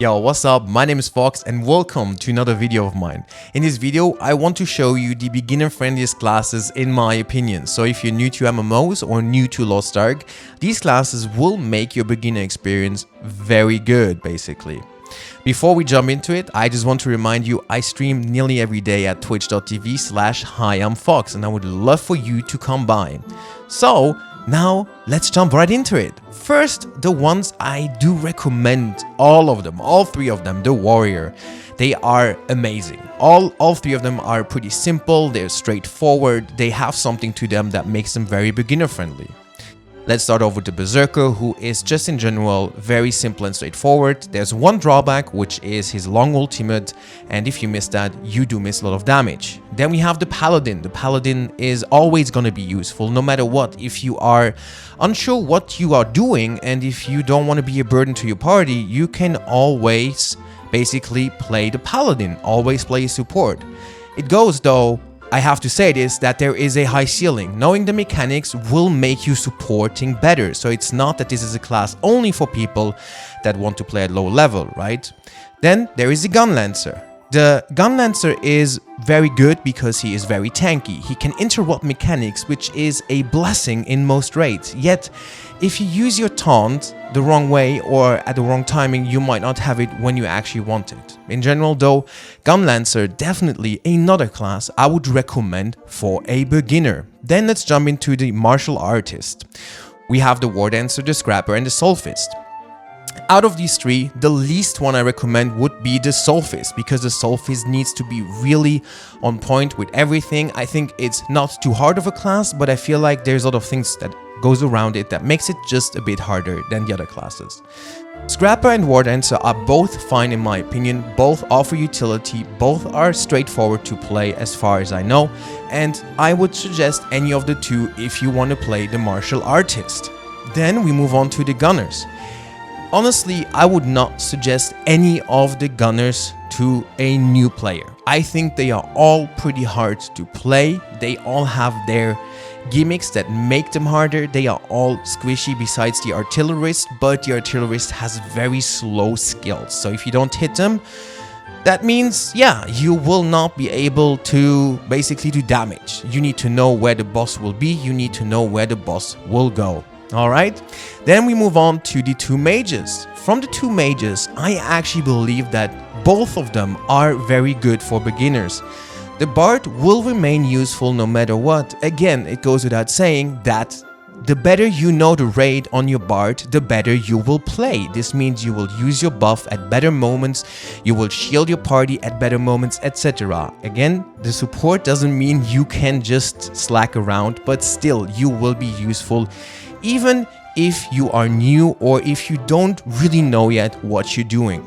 Yo, what's up? My name is Fox and welcome to another video of mine. In this video, I want to show you the beginner-friendliest classes in my opinion. So if you're new to MMOs or new to Lost Ark, these classes will make your beginner experience very good, basically. Before we jump into it, I just want to remind you I stream nearly every day at twitch.tv/HiI'mFox and I would love for you to come by. So now let's jump right into it. First, the ones I do recommend, all of them, all three of them, the warrior. They are amazing. All three of them are pretty simple, they're straightforward, they have something to them that makes them very beginner friendly. Let's start off with the Berserker, who is just in general very simple and straightforward. There's one drawback, which is his long ultimate, and if you miss that, you do miss a lot of damage. Then we have the Paladin. The Paladin is always going to be useful, no matter what. If you are unsure what you are doing, and if you don't want to be a burden to your party, you can always basically play the Paladin, always play support. It goes though, I have to say this, that there is a high ceiling. Knowing the mechanics will make you supporting better. So it's not that this is a class only for people that want to play at low level, right? Then there is the Gun Lancer. The Gun Lancer is very good because he is very tanky. He can interrupt mechanics, which is a blessing in most raids. Yet, if you use your taunt the wrong way or at the wrong timing, you might not have it when you actually want it. In general though, Gun Lancer definitely another class I would recommend for a beginner. Then let's jump into the Martial Artist. We have the War Dancer, the Scrapper and the Soulfist. Out of these three, the least one I recommend would be the Soulfist, because the Soulfist needs to be really on point with everything. I think it's not too hard of a class, but I feel like there's a lot of things that goes around it that makes it just a bit harder than the other classes. Scrapper and War Dancer are both fine in my opinion, both offer utility, both are straightforward to play as far as I know, and I would suggest any of the two if you want to play the Martial Artist. Then we move on to the Gunners. Honestly, I would not suggest any of the Gunners to a new player. I think they are all pretty hard to play. They all have their gimmicks that make them harder. They are all squishy besides the Artillerist, but the Artillerist has very slow skills. So if you don't hit them, that means, yeah, you will not be able to basically do damage. You need to know where the boss will be. You need to know where the boss will go. Alright, then we move on to the two mages. From the two mages, I actually believe that both of them are very good for beginners. The Bard will remain useful no matter what. Again, it goes without saying that the better you know the raid on your Bard, the better you will play. This means you will use your buff at better moments, you will shield your party at better moments, etc. Again, the support doesn't mean you can just slack around, but still you will be useful even if you are new or if you don't really know yet what you're doing.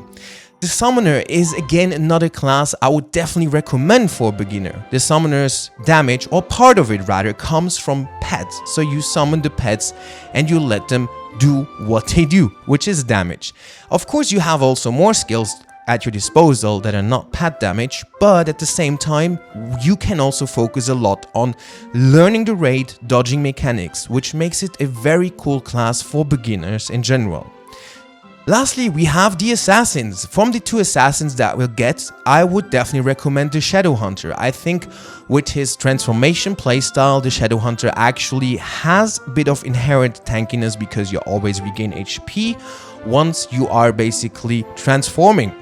The Summoner is again another class I would definitely recommend for a beginner. The Summoner's damage, or part of it rather, comes from pets. So you summon the pets and you let them do what they do, which is damage. Of course, you have also more skills at your disposal that are not pet damage, but at the same time, you can also focus a lot on learning the raid, dodging mechanics, which makes it a very cool class for beginners in general. Lastly, we have the Assassins. From the two Assassins that we'll get, I would definitely recommend the Shadowhunter. I think with his transformation playstyle, the Shadowhunter actually has a bit of inherent tankiness because you always regain HP once you are basically transforming.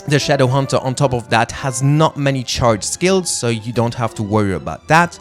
The Shadowhunter on top of that has not many charged skills, so you don't have to worry about that.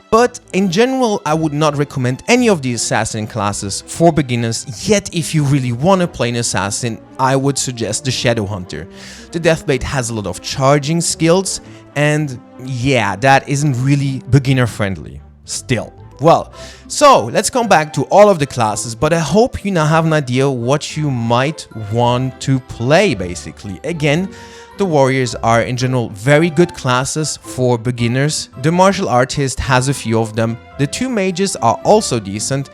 But in general, I would not recommend any of the assassin classes for beginners, yet if you really want to play an assassin, I would suggest the Shadowhunter. The Deathblade has a lot of charging skills, and yeah, that isn't really beginner friendly still. Well, so let's come back to all of the classes, but I hope you now have an idea what you might want to play basically. Again, the warriors are in general very good classes for beginners. The martial artist has a few of them. The two mages are also decent,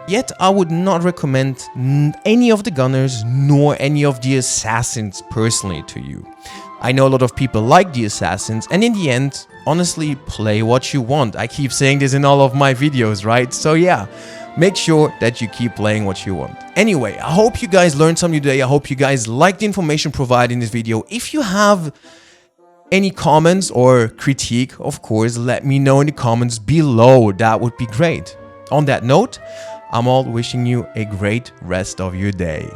yet I would not recommend any of the gunners nor any of the assassins personally to you. I know a lot of people like the assassins, and in the end, honestly, play what you want. I keep saying this in all of my videos, right? So yeah, make sure that you keep playing what you want. Anyway, I hope you guys learned something today. I hope you guys liked the information provided in this video. If you have any comments or critique, of course, let me know in the comments below. That would be great. On that note, I'm all wishing you a great rest of your day.